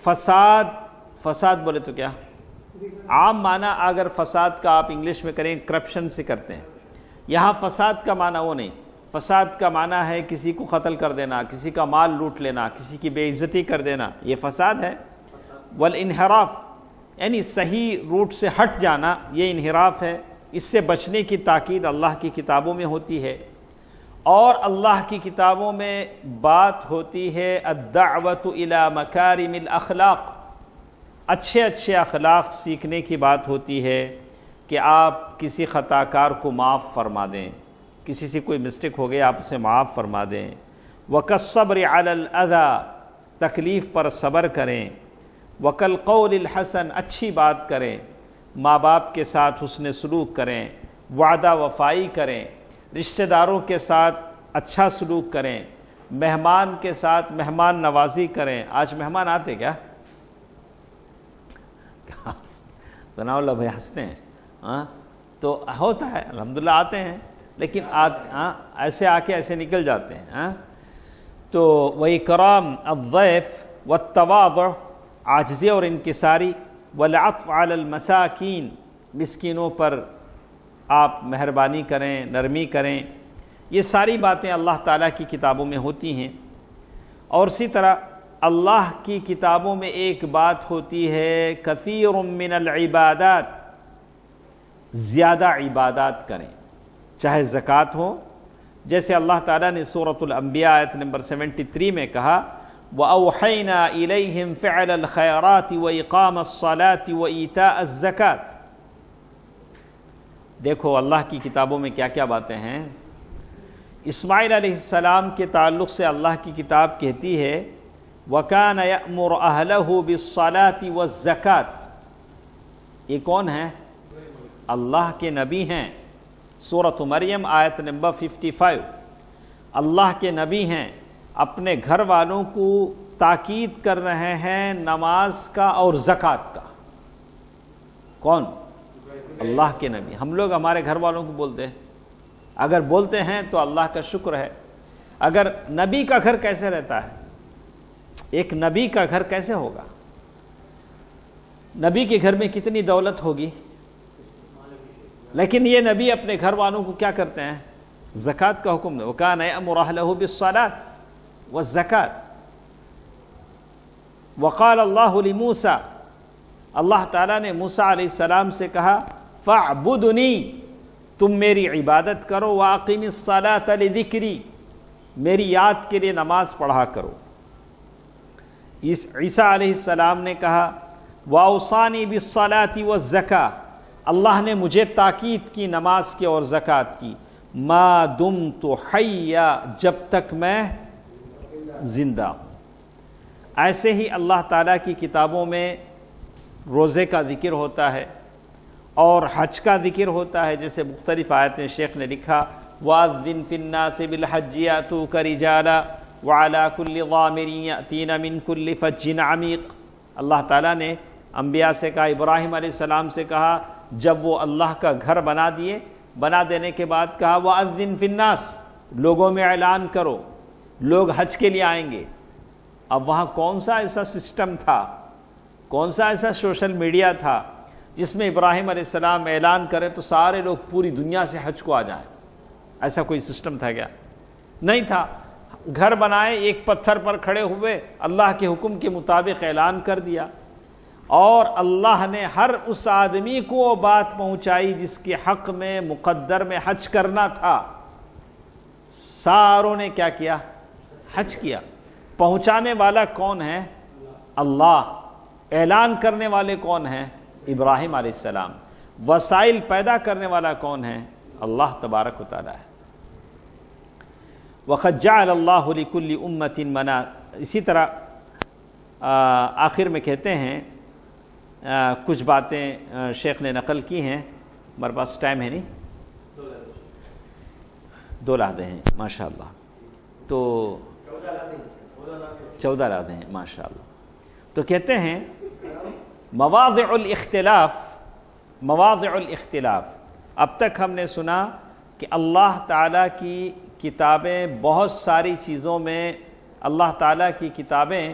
فساد بولے تو کیا عام معنی، اگر فساد کا آپ انگلش میں کریں کرپشن سے کرتے ہیں، یہاں فساد کا معنی وہ نہیں، فساد کا معنی ہے کسی کو قتل کر دینا، کسی کا مال لوٹ لینا، کسی کی بے عزتی کر دینا، یہ فساد ہے۔ والانحراف یعنی صحیح روٹ سے ہٹ جانا، یہ انحراف ہے، اس سے بچنے کی تاکید اللہ کی کتابوں میں ہوتی ہے۔ اور اللہ کی کتابوں میں بات ہوتی ہے الدعوۃ الی مکارم الاخلاق، اچھے اچھے اخلاق سیکھنے کی بات ہوتی ہے کہ آپ کسی خطا کار کو معاف فرما دیں، کسی سے کوئی مسٹیک ہو گئی آپ اسے معاف فرما دیں۔ وَكَالصَّبْرِ عَلَى الْأَذَى، تکلیف پر صبر کریں۔ وَكَالْقَوْلِ الْحَسَنِ، اچھی بات کریں، ماں باپ کے ساتھ حسن سلوک کریں، وعدہ وفائی کریں، رشتہ داروں کے ساتھ اچھا سلوک کریں، مہمان کے ساتھ مہمان نوازی کریں۔ آج مہمان آتے کیا؟ تناؤ اللہ بھائی ہنستے ہیں، تو ہوتا ہے الحمدللہ آتے ہیں، لیکن ایسے آ کے ایسے نکل جاتے ہیں۔ تو وَإِكْرَامِ الضَّيْفِ وَالتَّوَاضُعُ، عاجزی اور انکساری، وَالْعَطْفُ عَلَى الْمَسَاكِينِ، مسکینوں پر آپ مہربانی کریں، نرمی کریں، یہ ساری باتیں اللہ تعالیٰ کی کتابوں میں ہوتی ہیں۔ اور اسی طرح اللہ کی کتابوں میں ایک بات ہوتی ہے کثیر من العبادات، زیادہ عبادات کریں، چاہے زکوٰۃ ہو، جیسے اللہ تعالیٰ نے سورۃ الانبیاء آیت نمبر 73 میں کہا وَأَوْحَيْنَا إِلَيْهِمْ فِعْلَ الْخَيْرَاتِ وَإِقَامَ الصَّلَاةِ وَإِيتَاءَ الزَّكَاةِ۔ دیکھو اللہ کی کتابوں میں کیا کیا باتیں ہیں۔ اسماعیل علیہ السلام کے تعلق سے اللہ کی کتاب کہتی ہے وَكَانَ يَأْمُرُ أَهْلَهُ بِالصَّلَاةِ وَالزَّكَاةِ، یہ کون ہیں؟ اللہ کے نبی ہیں۔ سورۃ مریم آیت نمبر 55، اللہ کے نبی ہیں، اپنے گھر والوں کو تاکید کر رہے ہیں نماز کا اور زکوٰۃ کا۔ کون؟ اللہ کے نبی۔ ہم لوگ ہمارے گھر والوں کو بولتے ہیں، اگر بولتے ہیں تو اللہ کا شکر ہے۔ اگر نبی کا گھر کیسے رہتا ہے؟ ایک نبی کا گھر کیسے ہوگا؟ نبی کے گھر میں کتنی دولت ہوگی، لیکن یہ نبی اپنے گھر والوں کو کیا کرتے ہیں؟ زکوٰۃ کا حکم دے۔ وَكَانَ يَأْمُرُ أَهْلَهُ بِالصَّلَاةِ وَالزَّكَاةِ۔ وَقَالَ اللَّهُ لِمُوسَىٰ، اللہ تعالیٰ نے موسیٰ علیہ السلام سے کہا فَاعْبُدُنِي، تم میری عبادت کرو، وَأَقِمِ الصَّلَاةَ لِذِكْرِي، میری یاد کے لیے نماز پڑھا کرو۔ عیسیٰ علیہ السلام نے کہا وَأَوْصَانِي بِالصَّلَاةِ وَالزَّكَاةِ، اللہ نے مجھے تاکید کی نماز کی اور زکوٰۃ کی، مَا دُمْتُ حَيًّا، جب تک میں زندہ ہوں۔ ایسے ہی اللہ تعالیٰ کی کتابوں میں روزے کا ذکر ہوتا ہے اور حج کا ذکر ہوتا ہے، جیسے مختلف آیتیں شیخ نے لکھا وَأَذِّن فِي النَّاسِ بِالْحَجِّ يَأْتُوكَ رِجَالًا وَعَلَى كُلِّ ضَامِرٍ يَأْتِينَ مِنْ كُلِّ فَجٍّ عَمِيقٍ۔ اللہ تعالیٰ نے انبیاء سے کہا، ابراہیم علیہ السلام سے کہا جب وہ اللہ کا گھر بنا دینے کے بعد کہا وَأَذِّن فِي النَّاسِ، لوگوں میں اعلان کرو، لوگ حج کے لیے آئیں گے۔ اب وہاں کون سا ایسا سسٹم تھا، کون سا ایسا سوشل میڈیا تھا جس میں ابراہیم علیہ السلام اعلان کریں تو سارے لوگ پوری دنیا سے حج کو آ جائیں؟ ایسا کوئی سسٹم تھا کیا؟ نہیں تھا۔ گھر بنائے، ایک پتھر پر کھڑے ہوئے، اللہ کے حکم کے مطابق اعلان کر دیا، اور اللہ نے ہر اس آدمی کو وہ بات پہنچائی جس کے حق میں مقدر میں حج کرنا تھا۔ ساروں نے کیا کیا؟ حج کیا۔ پہنچانے والا کون ہے؟ اللہ۔ اعلان کرنے والے کون ہیں؟ ابراہیم علیہ السلام۔ وسائل پیدا کرنے والا کون ہے؟ اللہ تبارک و تعالی ہے۔ وَقَدْ جَعَلَ اللَّهُ لِكُلِّ أُمَّةٍ مَنَا، اسی طرح آخر میں کہتے ہیں کچھ باتیں شیخ نے نقل کی ہیں، ہمارے پاس ٹائم ہے نہیں، 2 لحظے ہیں ماشاءاللہ، تو 14 لحظے ہیں ماشاءاللہ۔ تو کہتے ہیں مواضع الاختلاف، اب تک ہم نے سنا کہ اللہ تعالیٰ کی کتابیں بہت ساری چیزوں میں، اللہ تعالیٰ کی کتابیں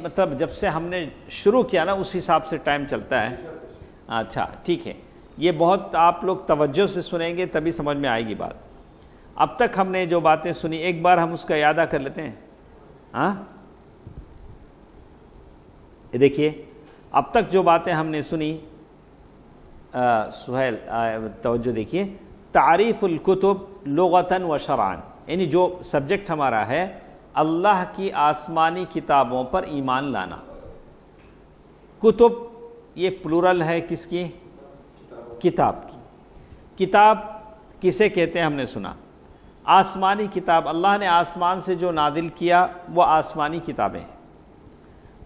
مطلب جب سے ہم نے شروع کیا نا اس حساب سے ٹائم چلتا ہے۔ اچھا ٹھیک ہے، یہ بہت آپ لوگ توجہ سے سنیں گے تبھی سمجھ میں آئے گی بات۔ اب تک ہم نے جو باتیں سنی ایک بار ہم اس کا اعادہ کر لیتے ہیں۔ ہاں دیکھیے، اب تک جو باتیں ہم نے سنی، سہیل توجہ دیکھیے، تعریف الکتب لغتاً و شرعاً، یعنی جو سبجیکٹ ہمارا ہے اللہ کی آسمانی کتابوں پر ایمان لانا۔ کتب یہ پلورل ہے کس کی؟ کتاب کی۔ کتاب کسے کہتے ہیں ہم نے سنا، آسمانی کتاب، اللہ نے آسمان سے جو نازل کیا وہ آسمانی کتابیں ہیں۔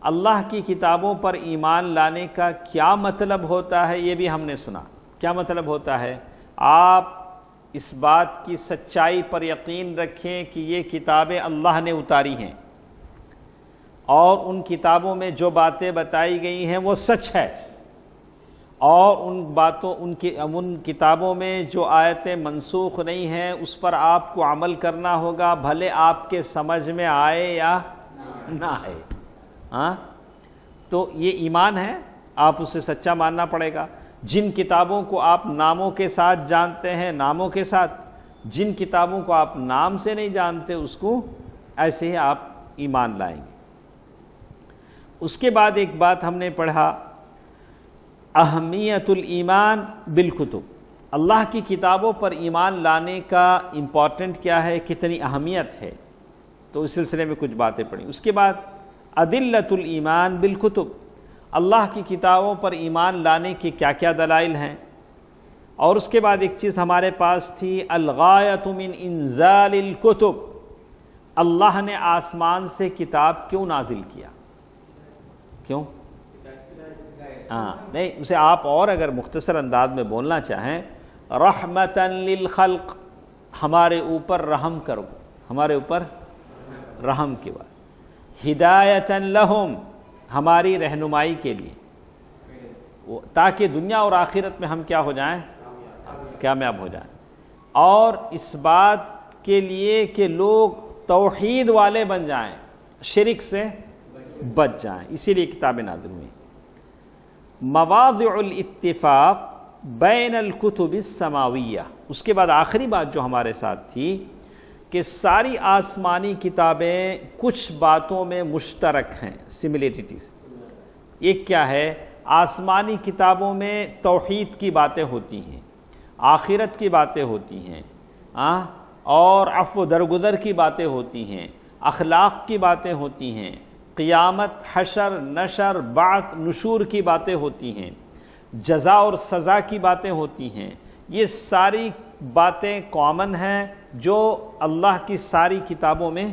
اللہ کی کتابوں پر ایمان لانے کا کیا مطلب ہوتا ہے یہ بھی ہم نے سنا۔ کیا مطلب ہوتا ہے؟ آپ اس بات کی سچائی پر یقین رکھیں کہ یہ کتابیں اللہ نے اتاری ہیں، اور ان کتابوں میں جو باتیں بتائی گئی ہیں وہ سچ ہے، اور ان کتابوں میں جو آیتیں منسوخ نہیں ہیں اس پر آپ کو عمل کرنا ہوگا، بھلے آپ کے سمجھ میں آئے یا نہ آئے۔ ہاں تو یہ ایمان ہے، آپ اسے سچا ماننا پڑے گا۔ جن کتابوں کو آپ ناموں کے ساتھ جانتے ہیں ناموں کے ساتھ، جن کتابوں کو آپ نام سے نہیں جانتے اس کو ایسے ہی آپ ایمان لائیں گے۔ اس کے بعد ایک بات ہم نے پڑھا، اہمیت الایمان بالکتب، اللہ کی کتابوں پر ایمان لانے کا امپورٹنٹ کیا ہے، کتنی اہمیت ہے، تو اس سلسلے میں کچھ باتیں پڑھی۔ اس کے بعد ادلۃ الایمان بالکتب، اللہ کی کتابوں پر ایمان لانے کے کیا کیا دلائل ہیں، اور اس کے بعد ایک چیز ہمارے پاس تھی، الغایۃ من انزال الکتب، اللہ نے آسمان سے کتاب کیوں نازل کیا؟ کیوں؟ نہیں، اسے آپ اور اگر مختصر انداز میں بولنا چاہیں، رحمتاً للخلق، ہمارے اوپر رحم کرو، ہمارے اوپر رحم کے بعد، ہدایتاً لہم، ہماری رہنمائی کے لیے، تاکہ دنیا اور آخرت میں ہم کیا ہو جائیں؟ کامیاب ہو جائیں، اور اس بات کے لیے کہ لوگ توحید والے بن جائیں، شرک سے بچ جائیں، اسی لیے کتابیں نازل ہوئیں۔ مواضع الاتفاق بین الکتب السماویہ، اس کے بعد آخری بات جو ہمارے ساتھ تھی کہ ساری آسمانی کتابیں کچھ باتوں میں مشترک ہیں، سملیرٹیز، ایک کیا ہے، آسمانی کتابوں میں توحید کی باتیں ہوتی ہیں، آخرت کی باتیں ہوتی ہیں، اور عفو درگزر کی باتیں ہوتی ہیں، اخلاق کی باتیں ہوتی ہیں، قیامت، حشر، نشر، بعث، نشور کی باتیں ہوتی ہیں، جزا اور سزا کی باتیں ہوتی ہیں۔ یہ ساری باتیں کامن ہیں جو اللہ کی ساری کتابوں میں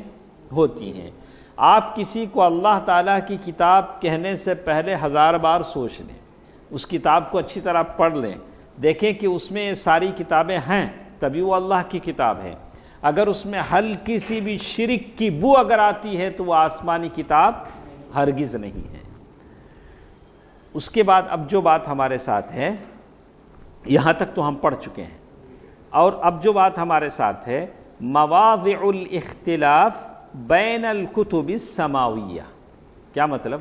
ہوتی ہیں۔ آپ کسی کو اللہ تعالیٰ کی کتاب کہنے سے پہلے 1000 بار سوچ لیں، اس کتاب کو اچھی طرح پڑھ لیں، دیکھیں کہ اس میں یہ ساری کتابیں ہیں، تبھی وہ اللہ کی کتاب ہے۔ اگر اس میں ہلکی سی بھی شرک کی بو اگر آتی ہے تو وہ آسمانی کتاب ہرگز نہیں ہے۔ اس کے بعد اب جو بات ہمارے ساتھ ہے، یہاں تک تو ہم پڑھ چکے ہیں، اور اب جو بات ہمارے ساتھ ہے، مواضع الاختلاف بین الکتب السماویہ۔ کیا مطلب؟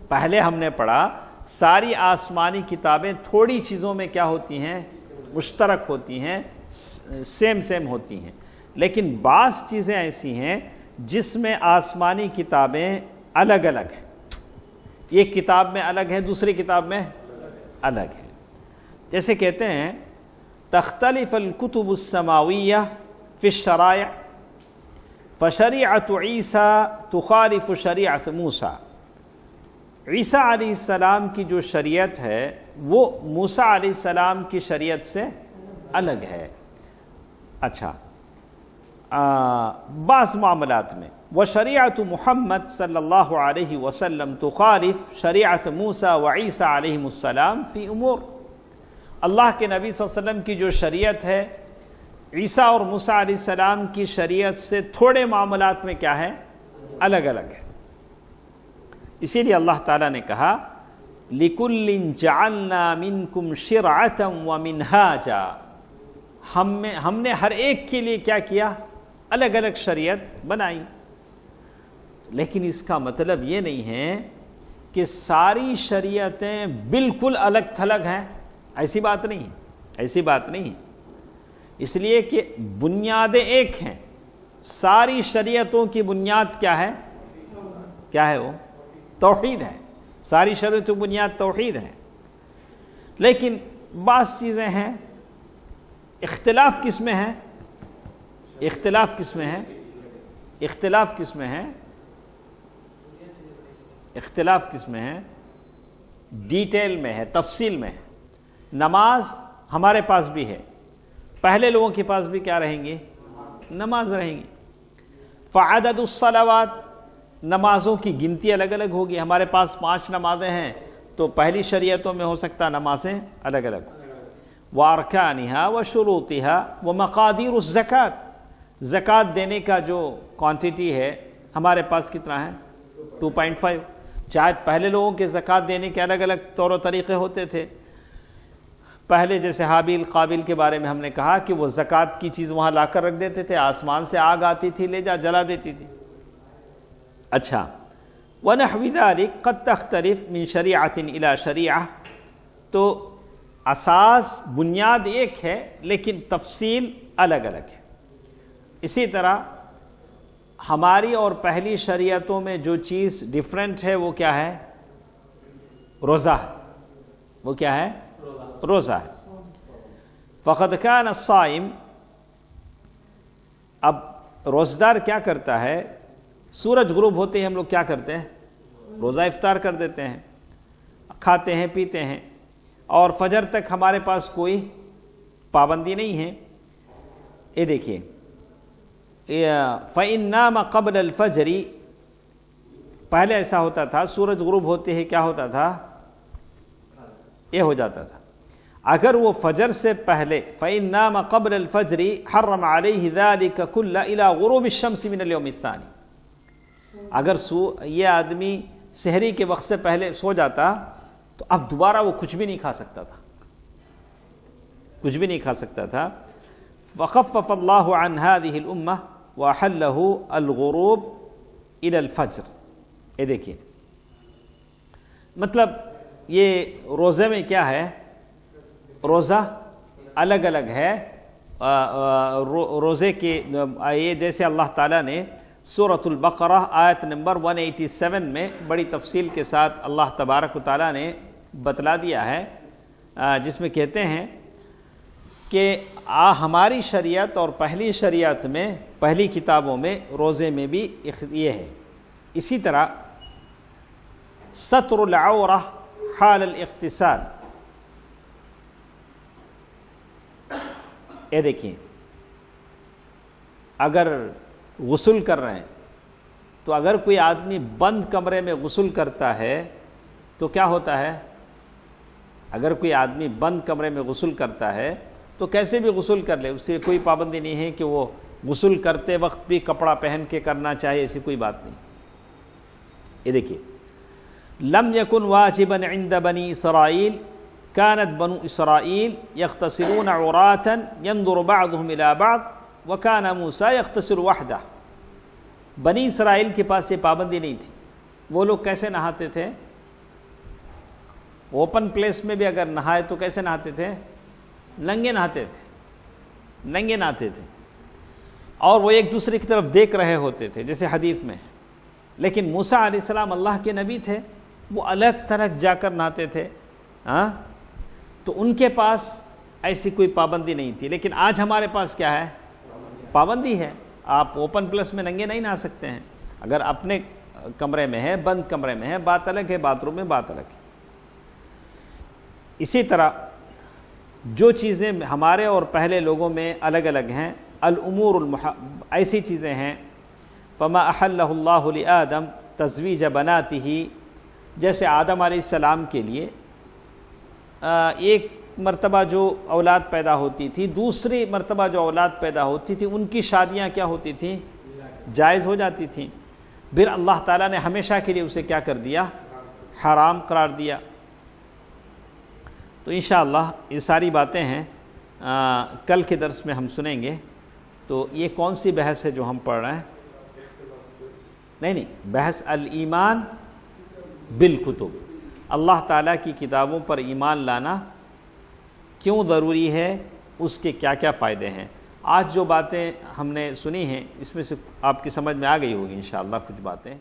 پہلے ہم نے پڑھا ساری آسمانی کتابیں تھوڑی چیزوں میں کیا ہوتی ہیں؟ مشترک ہوتی ہیں، سیم ہوتی ہیں، لیکن بعض چیزیں ایسی ہیں جس میں آسمانی کتابیں الگ الگ ہیں، ایک کتاب میں الگ ہے، دوسری کتاب میں الگ ہے۔ جیسے کہتے ہیں تختلف الکتب السماویہ فی الشرائع فشریعت عیسیٰ تخالف شریعت موسیٰ۔ عیسیٰ علیہ السلام کی جو شریعت ہے وہ موسیٰ علیہ السلام کی شریعت سے الگ ہے۔ اچھا، بعض معاملات میں وشریعت محمد صلی اللہ علیہ وسلم تخالف شریعت موسیٰ وعیسیٰ علیہ السلام فی امور۔ اللہ کے نبی صلی اللہ علیہ وسلم کی جو شریعت ہے عیسیٰ اور موسیٰ علیہ السلام کی شریعت سے تھوڑے معاملات میں کیا ہے؟ الگ الگ ہے۔ اسی لیے اللہ تعالیٰ نے کہا لِكُلٍّ جَعَلْنَا مِنْكُمْ شِرْعَةً وَمِنْهَاجًا۔ ہم نے ہر ایک کے لیے کیا کیا؟ الگ الگ شریعت بنائی۔ لیکن اس کا مطلب یہ نہیں ہے کہ ساری شریعتیں بالکل الگ تھلگ ہیں، ایسی بات نہیں ہے، ایسی بات نہیں ہے۔ اس لیے کہ بنیادیں ایک ہیں، ساری شریعتوں کی بنیاد کیا ہے؟ کیا ہے وہ؟ توحید ہے۔ ساری شریعتوں کی بنیاد توحید ہے، لیکن بعض چیزیں ہیں اختلاف کس میں ہے؟ اختلاف کس میں ہے؟ اختلاف کس میں ہے؟ اختلاف کس میں ہے؟ ڈیٹیل میں ہے، تفصیل میں ہے۔ نماز ہمارے پاس بھی ہے، پہلے لوگوں کے پاس بھی کیا رہیں گی؟ نماز رہیں گی۔ فعدد الصلوات، نمازوں کی گنتی الگ الگ ہوگی۔ ہمارے پاس 5 نمازیں ہیں تو پہلی شریعتوں میں ہو سکتا نمازیں الگ الگ۔ وارکانها وشروطها ومقادیر الزکوٰۃ، زکوٰۃ دینے کا جو کوانٹٹی ہے ہمارے پاس کتنا ہے؟ 2.5۔ شاید پہلے لوگوں کے زکوٰۃ دینے کے الگ الگ طور و طریقے ہوتے تھے۔ پہلے جیسے حابیل قابل کے بارے میں ہم نے کہا کہ وہ زکوٰۃ کی چیز وہاں لا کر رکھ دیتے تھے، آسمان سے آگ آتی تھی، لے جا جلا دیتی تھی۔ اچھا، وَنَحْوِ ذَلِكَ قَدْ تَخْتَلِفُ مِنْ شَرِيعَةٍ إِلَى شَرِيعَةٍ، تو اساس بنیاد ایک ہے لیکن تفصیل الگ الگ ہے۔ اسی طرح ہماری اور پہلی شریعتوں میں جو چیز ڈیفرنٹ ہے وہ کیا ہے؟ روزہ ہے۔ وہ کیا ہے؟ روزہ ہے۔ فَقَدْ كَانَ الصَّائِمُ، اب روزدار کیا کرتا ہے؟ سورج غروب ہوتے ہی ہم لوگ کیا کرتے ہیں؟ روزہ افطار کر دیتے ہیں، کھاتے ہیں پیتے ہیں، اور فجر تک ہمارے پاس کوئی پابندی نہیں ہے۔ یہ دیکھیے فَإِن نَامَ قَبْلَ الْفَجْرِ، پہلے ایسا ہوتا تھا سورج غروب ہوتے ہی کیا ہوتا تھا؟ یہ ہو جاتا تھا اگر وہ فجر سے پہلے فَإِن نَامَ قَبْلَ الْفَجْرِ حَرَّمَ عَلَيْهِ ذَلِكَ كُلَّ إِلَى غُرُوبِ الشَّمْسِ مِنَ الْيَوْمِ الثَّانِي۔ اگر یہ آدمی سحری کے وقت سے پہلے سو جاتا تو اب دوبارہ وہ کچھ بھی نہیں کھا سکتا تھا، کچھ بھی نہیں کھا سکتا تھا۔ فَخَفَّفَ اللَّهُ عَنْ هَذِهِ الْأُمَّةِ وَأَحَلَّهُ الْغُرُوبَ إِلَى الْفَجْرِ۔ یہ دیکھیے مطلب یہ روزے میں کیا ہے؟ روزہ الگ الگ ہے۔ روزے کے یہ جیسے اللہ تعالیٰ نے سورۃ البقرہ آیت نمبر 187 میں بڑی تفصیل کے ساتھ اللہ تبارک و تعالیٰ نے بتلا دیا ہے، جس میں کہتے ہیں کہ ہماری شریعت اور پہلی شریعت میں، پہلی کتابوں میں روزے میں بھی یہ ہے۔ اسی طرح ستر العورہ حال الاغتسال، یہ دیکھیں، اگر غسل کر رہے ہیں تو اگر کوئی آدمی بند کمرے میں غسل کرتا ہے تو کیا ہوتا ہے؟ اگر کوئی آدمی بند کمرے میں غسل کرتا ہے تو کیسے بھی غسل کر لے، اس سے کوئی پابندی نہیں ہے کہ وہ غسل کرتے وقت بھی کپڑا پہن کے کرنا چاہیے، ایسی کوئی بات نہیں۔ یہ دیکھیے، لم یکن واجبا عند بنی اسرائیل كانت بنو اسرائیل یغتسلون عراتا ينظر بعضهم الى بعض وكان موسیٰ یغتسل وحدہ۔ بنی اسرائیل کے پاس یہ پابندی نہیں تھی، وہ لوگ کیسے نہاتے تھے؟ اوپن پلیس میں بھی اگر نہائے تو کیسے نہاتے تھے؟ ننگے نہاتے تھے، ننگے نہاتے تھے، اور وہ ایک دوسرے کی طرف دیکھ رہے ہوتے تھے جیسے حدیث میں۔ لیکن موسیٰ علیہ السلام اللہ کے نبی تھے، وہ الگ تھلگ جا کر نہاتے تھے، تو ان کے پاس ایسی کوئی پابندی نہیں تھی۔ لیکن آج ہمارے پاس کیا ہے؟ پابندی ہے، آپ اوپن پلس میں ننگے نہیں نہا سکتے ہیں۔ اگر اپنے کمرے میں ہے، بند کمرے میں ہے، بات الگ ہے، باتھ روم میں بات الگ ہے۔ اسی طرح جو چیزیں ہمارے اور پہلے لوگوں میں الگ الگ ہیں، الامور ایسی چیزیں ہیں، فما احلہ اللہ لآدم تزویج بناتہ، جیسے آدم علیہ السلام کے لیے ایک مرتبہ جو اولاد پیدا ہوتی تھی، دوسری مرتبہ جو اولاد پیدا ہوتی تھی، ان کی شادیاں کیا ہوتی تھیں؟ جائز ہو جاتی تھیں۔ پھر اللہ تعالیٰ نے ہمیشہ کے لیے اسے کیا کر دیا؟ حرام قرار دیا۔ تو انشاءاللہ یہ ساری باتیں ہیں، کل کے درس میں ہم سنیں گے۔ تو یہ کون سی بحث ہے جو ہم پڑھ رہے ہیں؟ نہیں، بحث الایمان بالکتب، اللہ تعالیٰ کی کتابوں پر ایمان لانا کیوں ضروری ہے، اس کے کیا کیا فائدے ہیں۔ آج جو باتیں ہم نے سنی ہیں اس میں سے آپ کی سمجھ میں آ گئی ہوگی انشاءاللہ کچھ باتیں۔